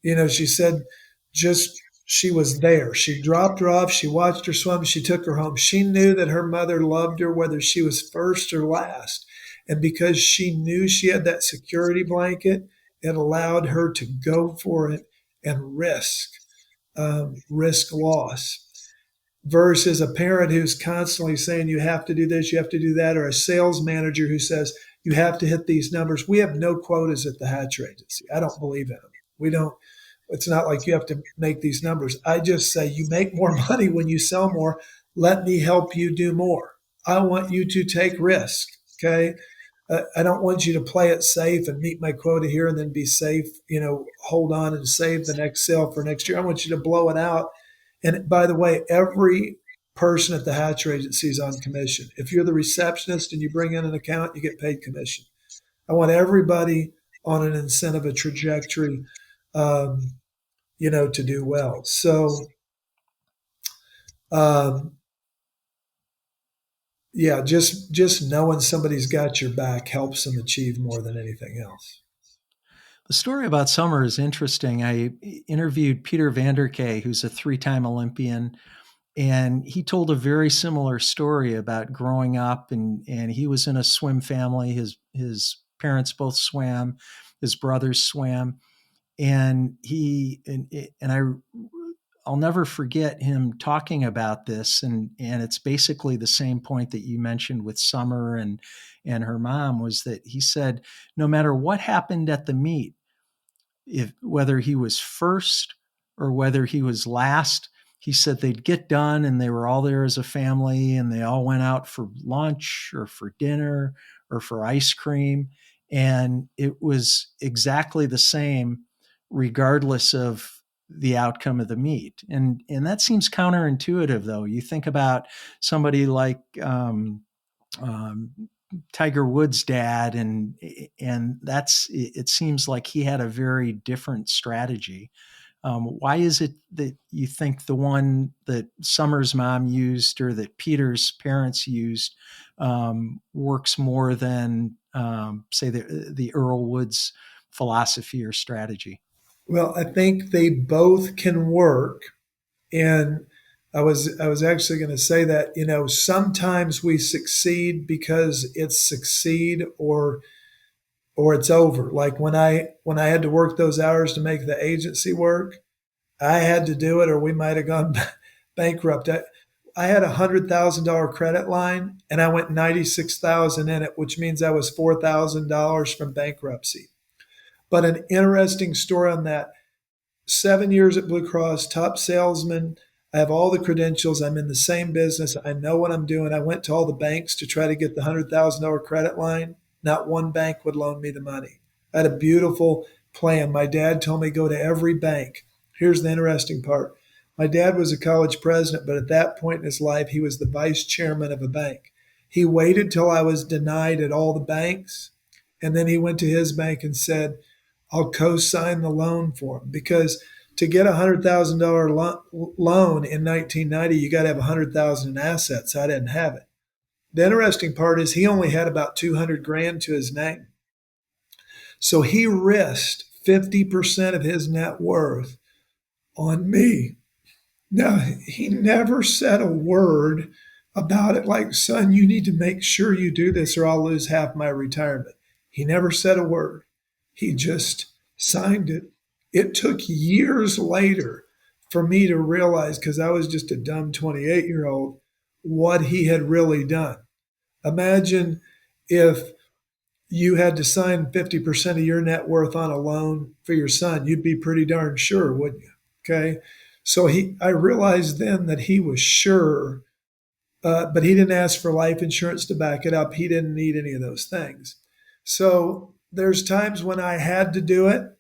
She said just she was there. She dropped her off. She watched her swim. She took her home. She knew that her mother loved her, whether she was first or last. And because she knew she had that security blanket, it allowed her to go for it and risk loss. Versus a parent who's constantly saying, you have to do this, you have to do that, or a sales manager who says, you have to hit these numbers. We have no quotas at the Hatcher Agency. I don't believe in them. We don't. It's not like you have to make these numbers. I just say you make more money when you sell more. Let me help you do more. I want you to take risk. Okay. I don't want you to play it safe and meet my quota here and then be safe, hold on and save the next sale for next year. I want you to blow it out. And by the way, every person at the Hatcher Agency is on commission. If you're the receptionist and you bring in an account, you get paid commission. I want everybody on an incentive, a trajectory, to do well. So, um, yeah, just knowing somebody's got your back helps them achieve more than anything else. The story about Summer is interesting. I interviewed Peter Vanderkay, who's a three-time Olympian, and he told a very similar story about growing up, and he was in a swim family. His parents both swam, his brothers swam, and I'll never forget him talking about this, and it's basically the same point that you mentioned with Summer and her mom, was that he said no matter what happened at the meet, if whether he was first or whether he was last, he said they'd get done and they were all there as a family and they all went out for lunch or for dinner or for ice cream. And it was exactly the same regardless of the outcome of the meet. And that seems counterintuitive, though. You think about somebody like um, Tiger Woods' dad, and that's it seems like he had a very different strategy. Why is it that you think the one that Summer's mom used or that Peter's parents used works more than, say, the Earl Woods philosophy or strategy? Well, I think they both can work. And I was actually going to say that, sometimes we succeed because it's succeed or it's over. Like when I had to work those hours to make the agency work, I had to do it or we might have gone bankrupt. I had $100,000 credit line and I went 96,000 in it, which means I was $4,000 from bankruptcy. But an interesting story on that: 7 years at Blue Cross, top salesman. I have all the credentials. I'm in the same business. I know what I'm doing. I went to all the banks to try to get the $100,000 credit line. Not one bank would loan me the money. I had a beautiful plan. My dad told me go to every bank. Here's the interesting part. My dad was a college president, but at that point in his life, he was the vice chairman of a bank. He waited till I was denied at all the banks, and then he went to his bank and said, I'll co-sign the loan for him, because to get a $100,000 loan in 1990, you got to have 100,000 in assets. I didn't have it. The interesting part is he only had about 200 grand to his name. So he risked 50% of his net worth on me. Now, he never said a word about it, like, son, you need to make sure you do this or I'll lose half my retirement. He never said a word. He just signed it. It took years later for me to realize, because I was just a dumb 28-year-old, what he had really done. Imagine if you had to sign 50% of your net worth on a loan for your son. You'd be pretty darn sure, wouldn't you? Okay. So I realized then that he was sure, but he didn't ask for life insurance to back it up. He didn't need any of those things. So there's times when I had to do it.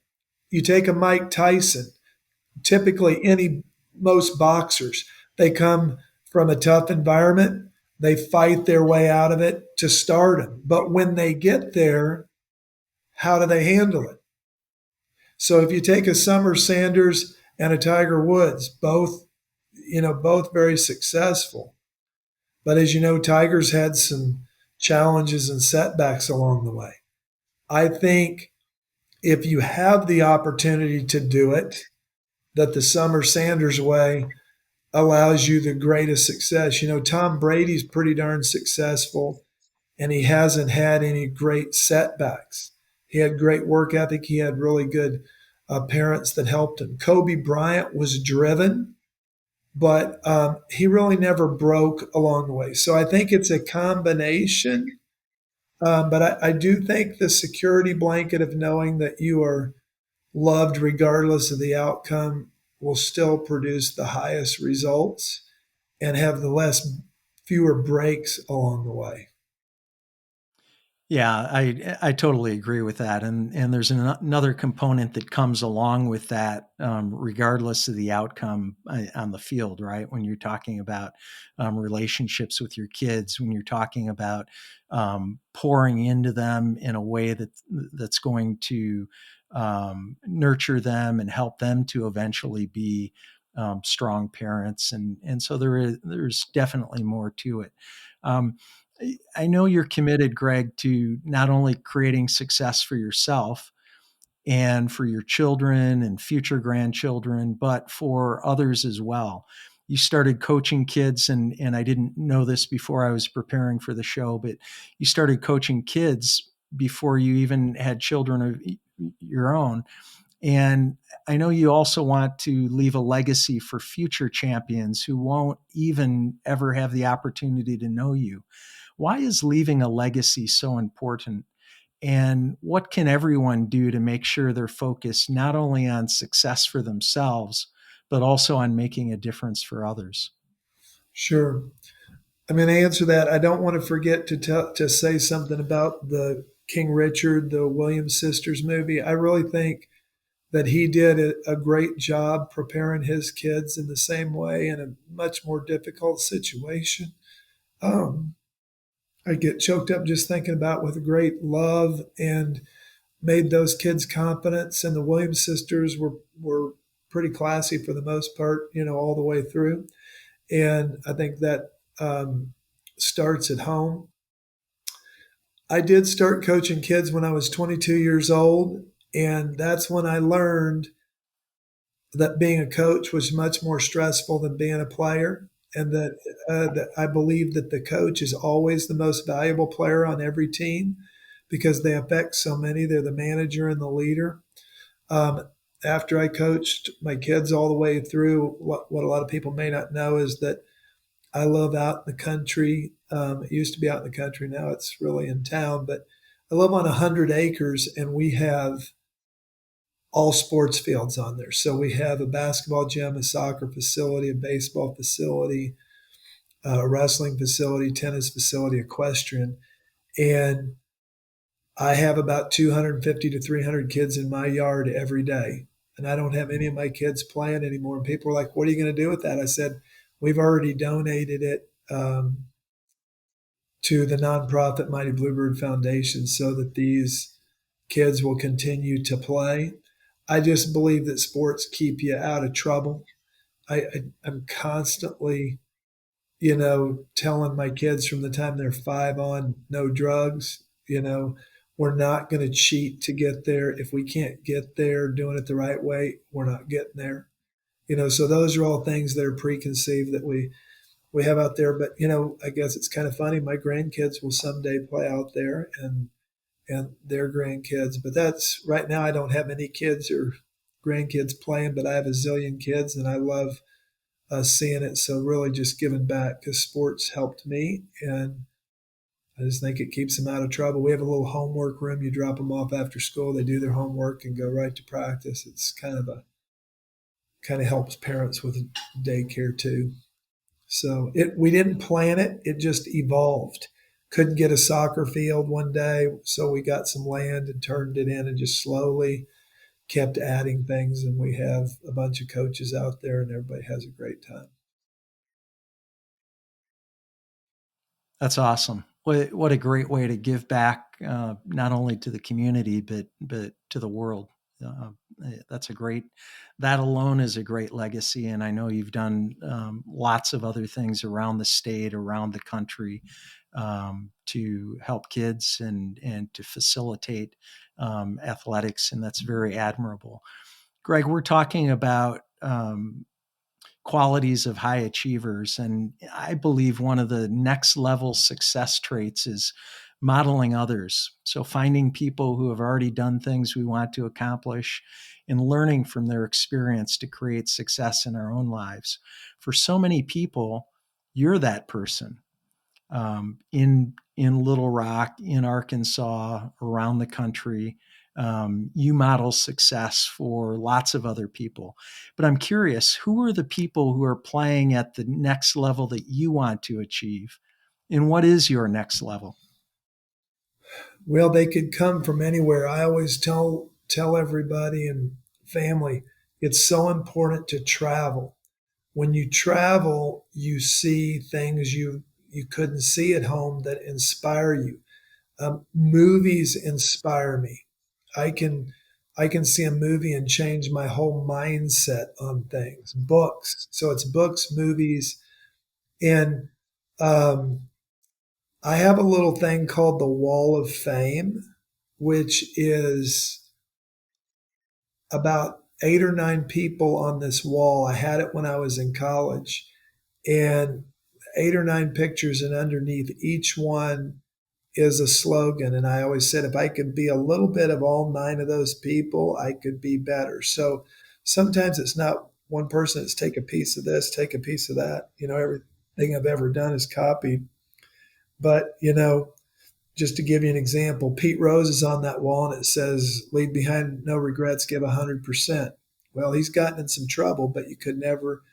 You take a Mike Tyson, typically most boxers, they come from a tough environment. They fight their way out of it to stardom. But when they get there, how do they handle it? So if you take a Summer Sanders and a Tiger Woods, both very successful. But as you know, Tiger's had some challenges and setbacks along the way. I think if you have the opportunity to do it, that the Summer Sanders way allows you the greatest success. Tom Brady's pretty darn successful, and he hasn't had any great setbacks. He had great work ethic. He had really good parents that helped him. Kobe Bryant was driven, but he really never broke along the way. So I think it's a combination. But I do think the security blanket of knowing that you are loved regardless of the outcome will still produce the highest results and have fewer breaks along the way. Yeah, I totally agree with that, and there's another component that comes along with that, regardless of the outcome on the field, right? When you're talking about relationships with your kids, when you're talking about pouring into them in a way that's going to nurture them and help them to eventually be strong parents, and so there's definitely more to it. Um, I know you're committed, Greg, to not only creating success for yourself and for your children and future grandchildren, but for others as well. You started coaching kids, and I didn't know this before I was preparing for the show, but you started coaching kids before you even had children of your own. And I know you also want to leave a legacy for future champions who won't even ever have the opportunity to know you. Why is leaving a legacy so important? And what can everyone do to make sure they're focused not only on success for themselves, but also on making a difference for others? Sure. I'm going to answer that. I don't want to forget to say something about the King Richard, the Williams sisters movie. I really think that he did a great job preparing his kids in the same way in a much more difficult situation. Um, I get choked up just thinking about with great love and made those kids confidence. And the Williams sisters were pretty classy for the most part, all the way through. And I think that starts at home. I did start coaching kids when I was 22 years old, and that's when I learned that being a coach was much more stressful than being a player, and that I believe that the coach is always the most valuable player on every team because they affect so many. They're the manager and the leader. Um, After I coached my kids all the way through, what a lot of people may not know is that I live out in the country. It used to be out in the country. Now it's really in town, but I live on 100 acres and we have all sports fields on there. So we have a basketball gym, a soccer facility, a baseball facility, a wrestling facility, tennis facility, equestrian. And I have about 250 to 300 kids in my yard every day. And I don't have any of my kids playing anymore. And people are like, what are you going to do with that? I said, we've already donated it to the nonprofit Mighty Bluebird Foundation so that these kids will continue to play. I just believe that sports keep you out of trouble. I'm constantly, telling my kids from the time they're 5 on, no drugs. We're not going to cheat to get there. If we can't get there doing it the right way, we're not getting there. So those are all things that are preconceived that we have out there. But I guess it's kind of funny. My grandkids will someday play out there, and their grandkids. But that's right now. I don't have any kids or grandkids playing, but I have a zillion kids, and I love seeing it. So really, just giving back because sports helped me, and I just think it keeps them out of trouble. We have a little homework room. You drop them off after school. They do their homework and go right to practice. It's kind of helps parents with daycare too. So we didn't plan it. It just evolved. Couldn't get a soccer field one day, so we got some land and turned it in and just slowly kept adding things. And we have a bunch of coaches out there, and everybody has a great time. That's awesome. What a great way to give back, not only to the community, but to the world. Uh, that's a great, that alone is a great legacy. And I know you've done lots of other things around the state, around the country, to help kids and to facilitate athletics. And that's very admirable. Greg, we're talking about qualities of high achievers. And I believe one of the next level success traits is modeling others. So finding people who have already done things we want to accomplish and learning from their experience to create success in our own lives. For so many people, you're that person in Little Rock, in Arkansas, around the country. You model success for lots of other people. But I'm curious, who are the people who are playing at the next level that you want to achieve? And what is your next level? Well, they could come from anywhere. I always tell everybody and family, it's so important to travel. When you travel, you see things you couldn't see at home that inspire you. Movies inspire me. I can I can see a movie and change my whole mindset on things. Books, so it's books, movies, and um, I have a little thing called the Wall of Fame, which is about 8 or 9 people on this wall. I had it when I was in college, and 8 or 9 pictures, and underneath each one is a slogan. And I always said, if I could be a little bit of all 9 of those people, I could be better. So sometimes it's not one person, it's take a piece of this, take a piece of that. Everything I've ever done is copied. But, just to give you an example, Pete Rose is on that wall and it says, leave behind no regrets, give 100%. Well, he's gotten in some trouble, but you could never,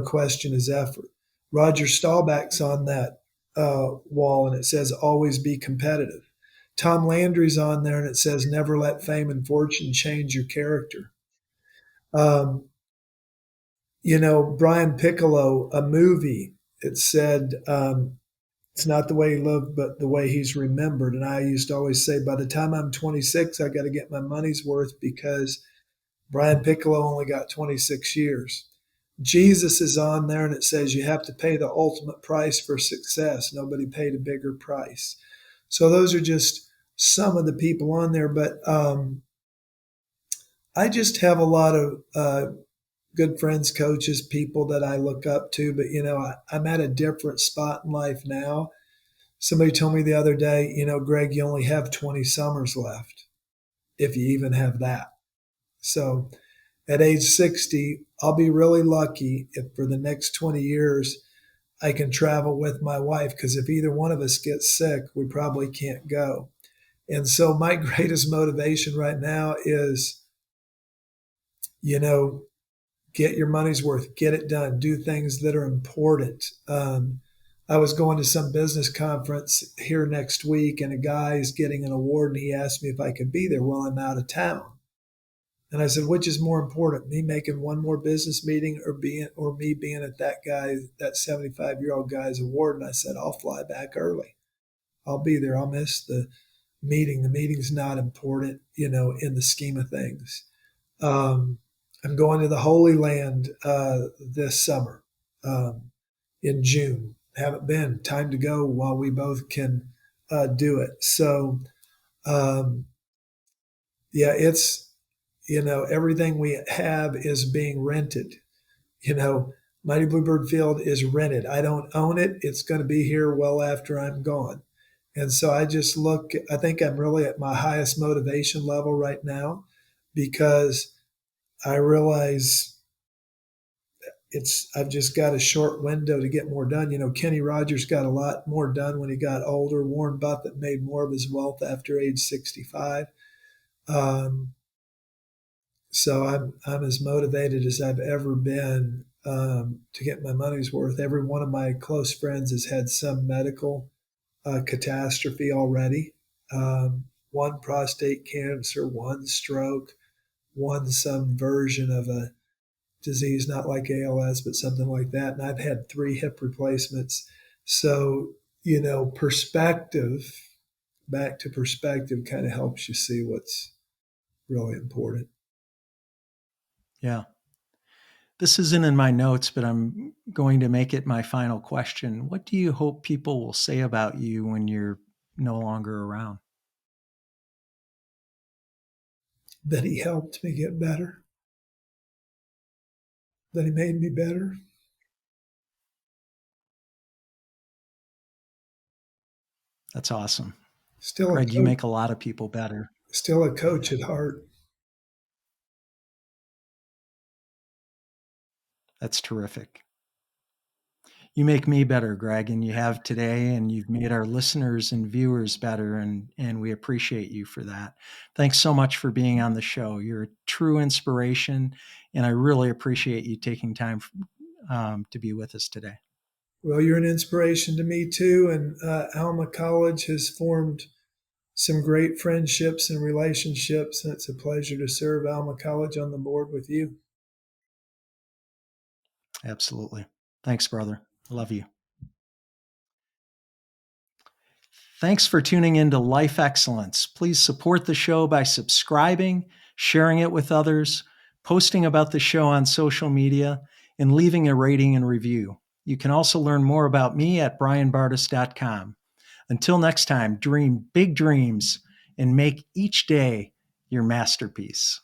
question his effort. Roger Staubach's on that wall and it says, always be competitive. Tom Landry's on there and it says, never let fame and fortune change your character. Um, Brian Piccolo, a movie, it said, it's not the way he lived, but the way he's remembered. And I used to always say, by the time I'm 26, I got to get my money's worth because Brian Piccolo only got 26 years. Jesus is on there and it says you have to pay the ultimate price for success. Nobody paid a bigger price. So those are just some of the people on there. But I just have a lot of good friends, coaches, people that I look up to. But, I'm at a different spot in life now. Somebody told me the other day, Greg, you only have 20 summers left, if you even have that. So at age 60, I'll be really lucky if for the next 20 years I can travel with my wife, because if either one of us gets sick, we probably can't go. And so my greatest motivation right now is, get your money's worth, get it done, do things that are important. I was going to some business conference here next week, and a guy is getting an award, and he asked me if I could be there. Well, I'm out of town. And I said, which is more important, me making one more business meeting or me being at that 75-year-old guy's award? And I said, I'll fly back early. I'll be there. I'll miss the meeting. The meeting's not important, in the scheme of things. I'm going to the Holy Land this summer in June. Haven't been. Time to go while we both can do it. So, it's, everything we have is being rented. Mighty Bluebird Field is rented. I don't own it. It's going to be here well after I'm gone. And so I think I'm really at my highest motivation level right now, because I realize I've just got a short window to get more done. Kenny Rogers got a lot more done when he got older. Warren Buffett made more of his wealth after age 65. So I'm as motivated as I've ever been to get my money's worth. Every one of my close friends has had some medical catastrophe already. One prostate cancer, one stroke, one some version of a disease, not like ALS, but something like that. And I've had 3 hip replacements. So, perspective, back to perspective, kind of helps you see what's really important. Yeah. This isn't in my notes, but I'm going to make it my final question. What do you hope people will say about you when you're no longer around? That he helped me get better, that he made me better. That's awesome. Still Greg, you make a lot of people better. Still a coach at heart. That's terrific. You make me better, Greg, and you have today, and you've made our listeners and viewers better, and we appreciate you for that. Thanks so much for being on the show. You're a true inspiration, and I really appreciate you taking time to be with us today. Well, you're an inspiration to me too, and Alma College has formed some great friendships and relationships, and it's a pleasure to serve Alma College on the board with you. Absolutely. Thanks, brother. Love you. Thanks for tuning in to Life Excellence. Please support the show by subscribing, sharing it with others, posting about the show on social media, and leaving a rating and review. You can also learn more about me at brianbartes.com. Until next time, dream big dreams and make each day your masterpiece.